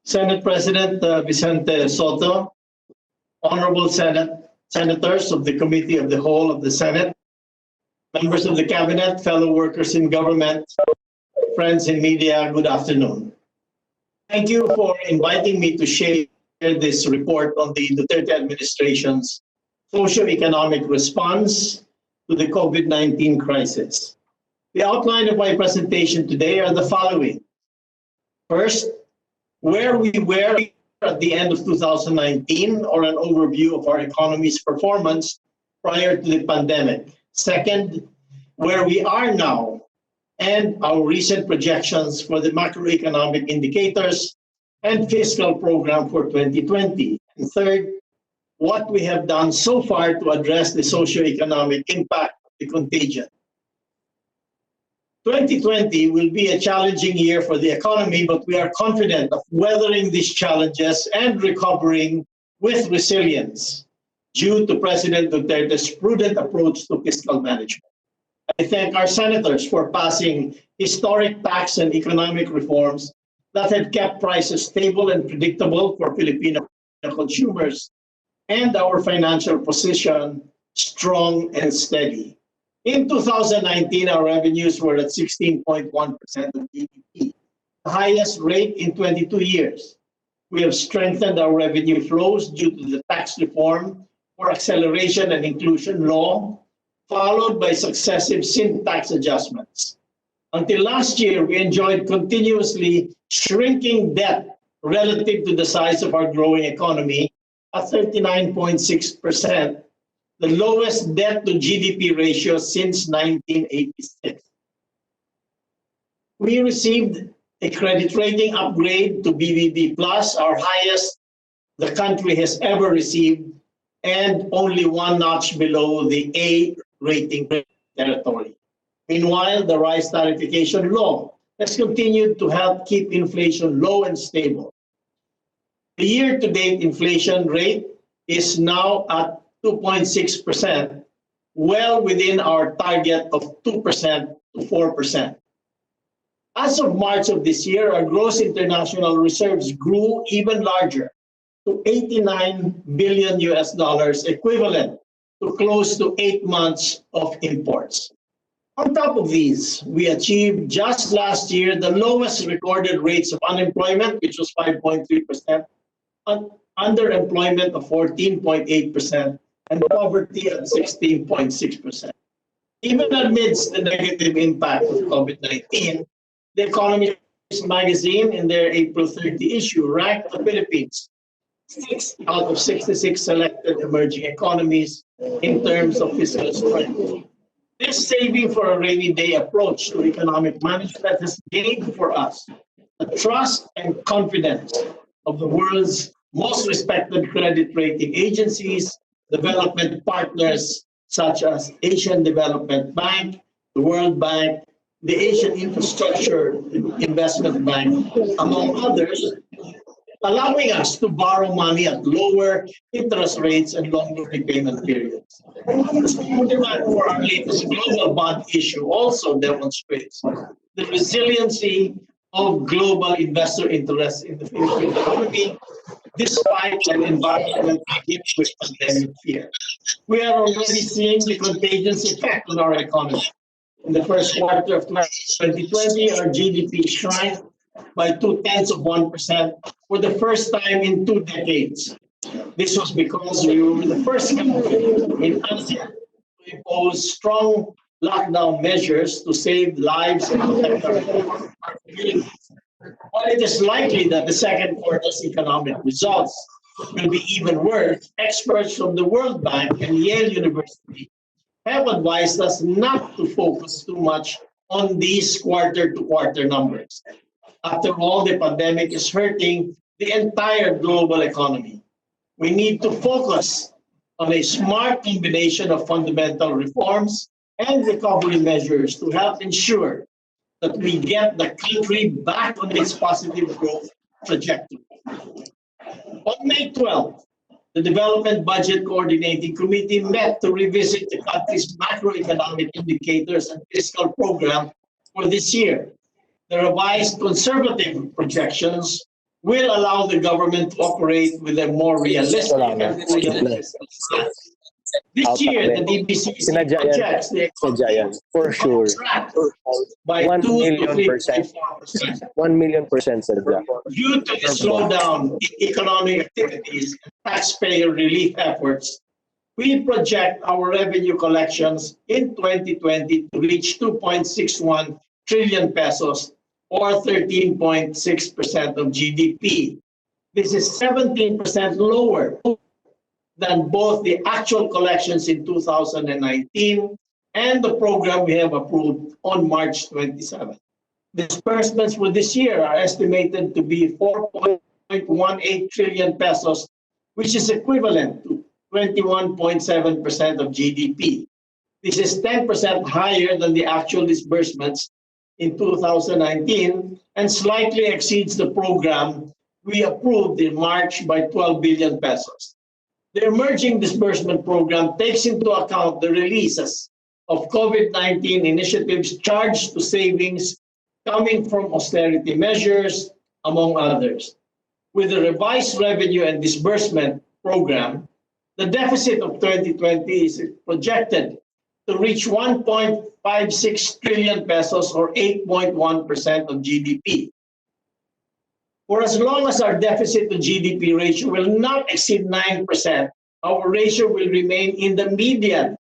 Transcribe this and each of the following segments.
Senate President Vicente Soto, Honorable Senators of the Committee of the Whole of the Senate, members of the Cabinet, fellow workers in government, friends in media, good afternoon. Thank you for inviting me to share this report on the Duterte administration's socio-economic response to the COVID-19 crisis. The outline of my presentation today are the following. First, where we were at the end of 2019, or an overview of our economy's performance prior to the pandemic. Second, where we are now and our recent projections for the macroeconomic indicators and fiscal program for 2020. And third, what we have done so far to address the socioeconomic impact of the contagion. 2020 will be a challenging year for the economy, but we are confident of weathering these challenges and recovering with resilience due to President Duterte's prudent approach to fiscal management. I thank our senators for passing historic tax and economic reforms that have kept prices stable and predictable for Filipino consumers and our financial position strong and steady. In 2019, our revenues were at 16.1% of GDP, the highest rate in 22 years. We have strengthened our revenue flows due to the tax reform for acceleration and inclusion law, followed by successive sin tax adjustments. Until last year, we enjoyed continuously shrinking debt relative to the size of our growing economy at 39.6%, the lowest debt to GDP ratio since 1986. We received a credit rating upgrade to BBB+, our highest the country has ever received, and only one notch below the A rating territory. Meanwhile, the rice tariffication law has continued to help keep inflation low and stable. The year-to-date inflation rate is now at 2.6%, well within our target of 2% to 4%. As of March of this year, our gross international reserves grew even larger to $89 billion equivalent to close to 8 months of imports. On top of these, we achieved just last year the lowest recorded rates of unemployment, which was 5.3%, underemployment of 14.8%, and poverty at 16.6%. Even amidst the negative impact of COVID-19, the Economist magazine in their April 30 issue ranked the Philippines 6 out of 66 selected emerging economies in terms of fiscal strength. This saving for a rainy day approach to economic management has gained for us the trust and confidence of the world's most respected credit rating agencies, development partners such as Asian Development Bank, the World Bank, the Asian Infrastructure Investment Bank, among others, allowing us to borrow money at lower interest rates and longer repayment periods. The strong demand for our latest global bond issue also demonstrates the resiliency of global investor interest in the Philippine economy, despite an environment hit with pandemic fear. We are already seeing the contagious effect on our economy. In the first quarter of 2020, our GDP shrank by 0.2% for the first time in 2 decades. This was because we were the first country in ASEAN to impose strong lockdown measures to save lives and protect our communities. While it is likely that the second quarter's economic results will be even worse, experts from the World Bank and Yale University have advised us not to focus too much on these quarter-to-quarter numbers. After all, the pandemic is hurting the entire global economy. We need to focus on a smart combination of fundamental reforms and recovery measures to help ensure that we get the country back on its positive growth trajectory. On May 12th, the Development Budget Coordinating Committee met to revisit the country's macroeconomic indicators and fiscal program for this year. The revised conservative projections will allow the government to operate with a more realistic and prudent fiscal stance. This year, the DBCC projects the economy For sure. contract by 1 2 to million 3.4%. 1 million percent, Sir Jack. Due to the slowdown in economic activities and taxpayer relief efforts, we project our revenue collections in 2020 to reach 2.61 trillion pesos or 13.6% of GDP. This is 17% lower than both the actual collections in 2019 and the program we have approved on March 27. Disbursements for this year are estimated to be 4.18 trillion pesos, which is equivalent to 21.7% of GDP. This is 10% higher than the actual disbursements in 2019 and slightly exceeds the program we approved in March by 12 billion pesos. The emerging disbursement program takes into account the releases of COVID-19 initiatives charged to savings coming from austerity measures, among others. With the revised revenue and disbursement program, the deficit of 2020 is projected to reach 1.56 trillion pesos or 8.1% of GDP. For as long as our deficit to GDP ratio will not exceed 9%, our ratio will remain in the median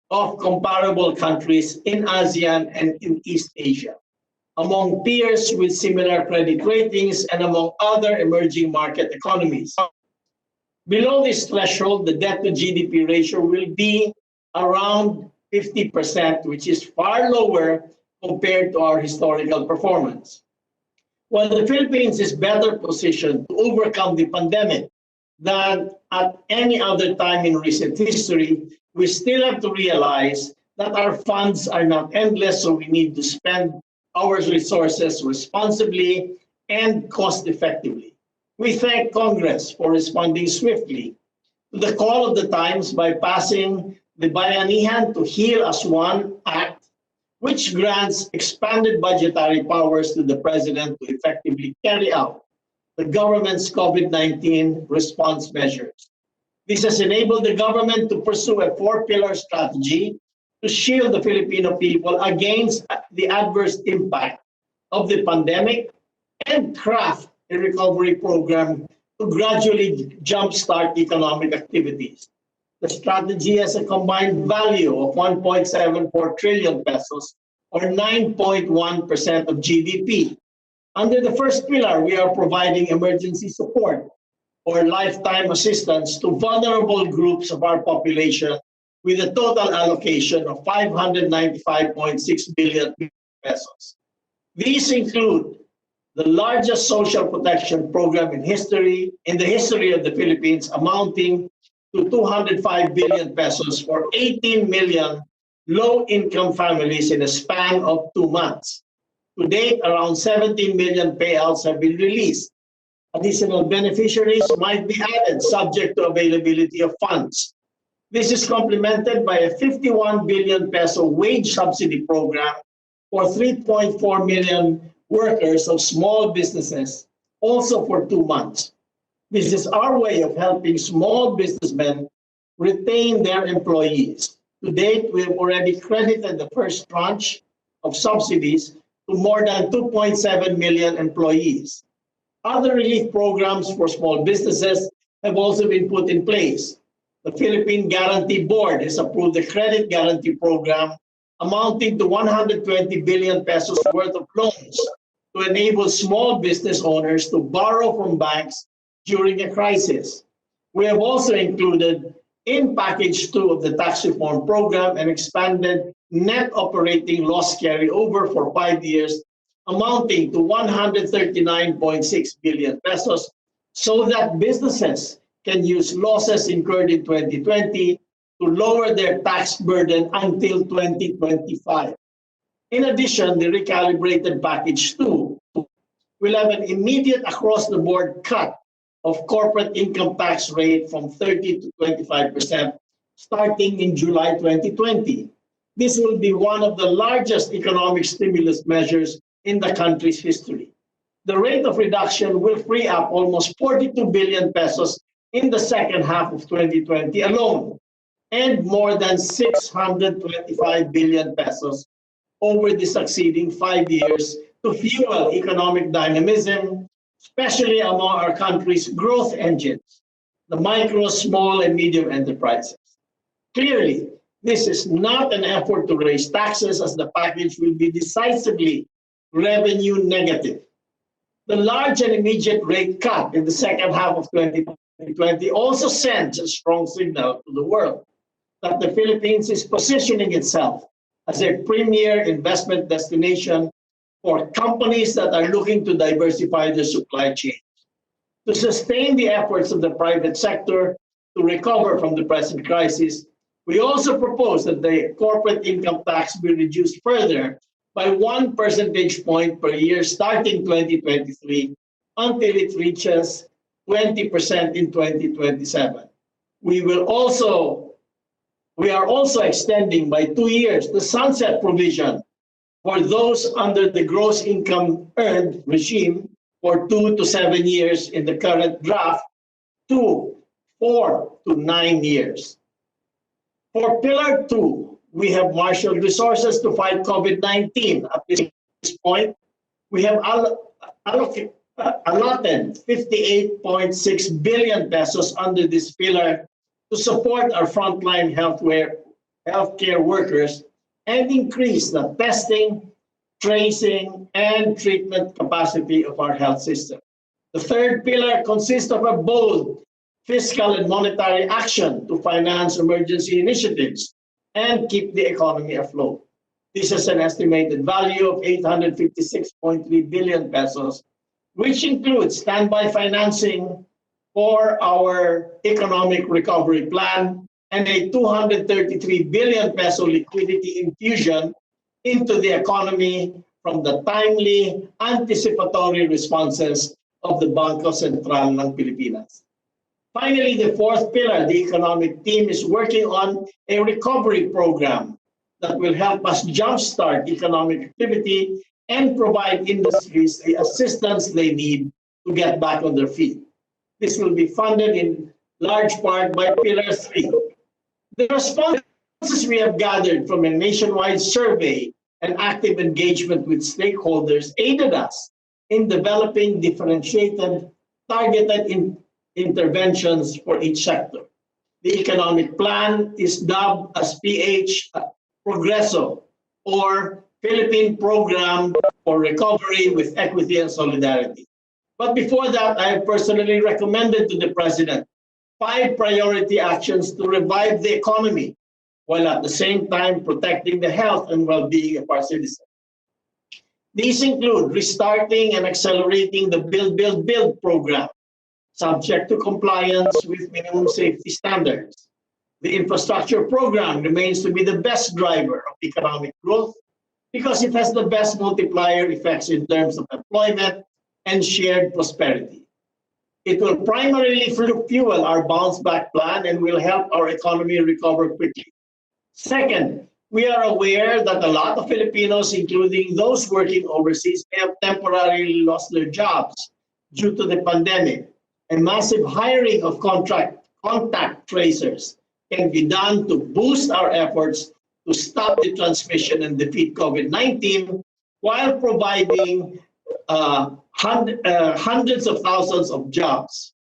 of comparable countries in ASEAN and in East Asia, among peers with similar credit ratings and among other emerging market economies. Below this threshold, the debt to GDP ratio will be around 50%, which is far lower compared to our historical performance. While the Philippines is better positioned to overcome the pandemic than at any other time in recent history, we still have to realize that our funds are not endless, so we need to spend our resources responsibly and cost effectively. We thank Congress for responding swiftly to the call of the times by passing the Bayanihan to Heal as One Act, which grants expanded budgetary powers to the President to effectively carry out the government's COVID-19 response measures. This has enabled the government to pursue a four-pillar strategy to shield the Filipino people against the adverse impact of the pandemic and craft a recovery program to gradually jumpstart economic activities. The strategy has a combined value of 1.74 trillion pesos or 9.1% of GDP. Under the first pillar, we are providing emergency support or lifetime assistance to vulnerable groups of our population with a total allocation of 595.6 billion pesos. These include the largest social protection program in the history of the Philippines, amounting to 205 billion pesos for 18 million low-income families in a span of 2 months. To date, around 17 million payouts have been released. Additional beneficiaries might be added subject to availability of funds. This is complemented by a 51 billion peso wage subsidy program for 3.4 million workers of small businesses, also for 2 months. This is our way of helping small businessmen retain their employees. To date, we have already credited the first tranche of subsidies to more than 2.7 million employees. Other relief programs for small businesses have also been put in place. The Philippine Guarantee Board has approved the credit guarantee program amounting to 120 billion pesos worth of loans to enable small business owners to borrow from banks during a crisis. We have also included in package 2 of the tax reform program an expanded net operating loss carryover for 5 years amounting to 139.6 billion pesos so that businesses can use losses incurred in 2020 to lower their tax burden until 2025. In addition, the recalibrated package 2 will have an immediate across-the-board cut of corporate income tax rate from 30 to 25% starting in July 2020. This will be one of the largest economic stimulus measures in the country's history. The rate of reduction will free up almost 42 billion pesos in the second half of 2020 alone, and more than 625 billion pesos over the succeeding 5 years to fuel economic dynamism, especially among our country's growth engines, the micro, small, and medium enterprises. Clearly, this is not an effort to raise taxes, as the package will be decisively revenue negative. The large and immediate rate cut in the second half of 2020 also sends a strong signal to the world that the Philippines is positioning itself as a premier investment destination for companies that are looking to diversify their supply chain. To sustain the efforts of the private sector to recover from the present crisis, we also propose that the corporate income tax be reduced further by 1 percentage point per year starting 2023 until it reaches 20% in 2027. We are also extending by 2 years the sunset provision for those under the gross income earned regime for 2 to 7 years in the current draft to 4 to 9 years. For Pillar 2, we have marshaled resources to fight COVID-19. At this point, we have allotted 58.6 billion pesos under this pillar to support our frontline healthcare workers and increase the testing, tracing, and treatment capacity of our health system. The third pillar consists of a bold fiscal and monetary action to finance emergency initiatives and keep the economy afloat. This has an estimated value of 856.3 billion pesos, which includes standby financing for our economic recovery plan and a 233 billion peso liquidity infusion into the economy from the timely anticipatory responses of the Bangko Sentral ng Pilipinas. Finally, the fourth pillar, the economic team, is working on a recovery program that will help us jumpstart economic activity and provide industries the assistance they need to get back on their feet. This will be funded in large part by Pillar 3. The responses we have gathered from a nationwide survey and active engagement with stakeholders aided us in developing differentiated, targeted interventions for each sector. The economic plan is dubbed as PH-PROGRESO, or Philippine Program for Recovery with Equity and Solidarity. But before that, I have personally recommended to the President 5 priority actions to revive the economy, while at the same time protecting the health and well-being of our citizens. These include restarting and accelerating the Build program, subject to compliance with minimum safety standards. The infrastructure program remains to be the best driver of economic growth because it has the best multiplier effects in terms of employment and shared prosperity. It will primarily fuel our bounce back plan and will help our economy recover quickly. Second, we are aware that a lot of Filipinos, including those working overseas, may have temporarily lost their jobs due to the pandemic. A massive hiring of contact tracers can be done to boost our efforts to stop the transmission and defeat COVID-19 while providing hundreds of thousands of jobs.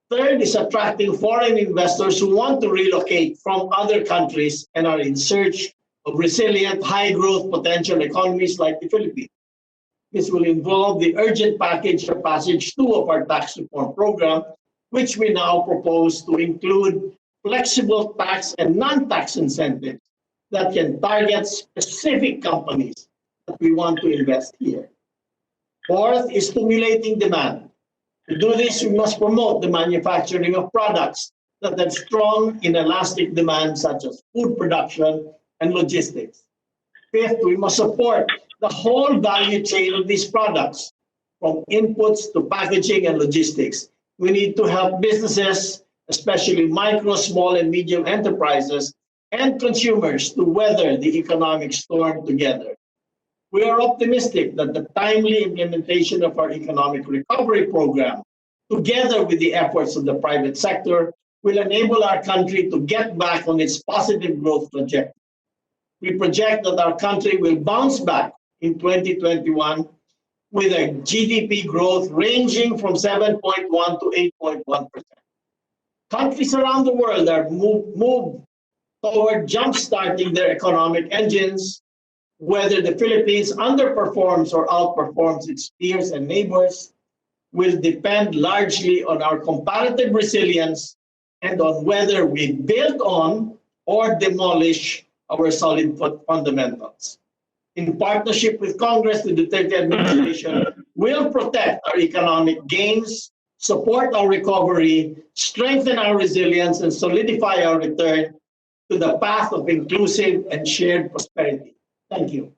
Third is attracting foreign investors who want to relocate from other countries and are in search of resilient, high-growth potential economies like the Philippines. This will involve the urgent package of Passage 2 of our tax reform program, which we now propose to include flexible tax and non-tax incentives that can target specific companies that we want to invest here. Fourth is stimulating demand. To do this, we must promote the manufacturing of products that have strong inelastic demand, such as food production and logistics. Fifth, we must support the whole value chain of these products, from inputs to packaging and logistics. We need to help businesses, especially micro, small, and medium enterprises, and consumers to weather the economic storm together. We are optimistic that the timely implementation of our economic recovery program, together with the efforts of the private sector, will enable our country to get back on its positive growth trajectory. We project that our country will bounce back in 2021 with a GDP growth ranging from 7.1 to 8.1%. Countries around the world are moved toward jump-starting their economic engines. Whether the Philippines underperforms or outperforms its peers and neighbors will depend largely on our comparative resilience and on whether we build on or demolish our solid fundamentals. In partnership with Congress, the Duterte administration will protect our economic gains, support our recovery, strengthen our resilience, and solidify our return to the path of inclusive and shared prosperity. Thank you.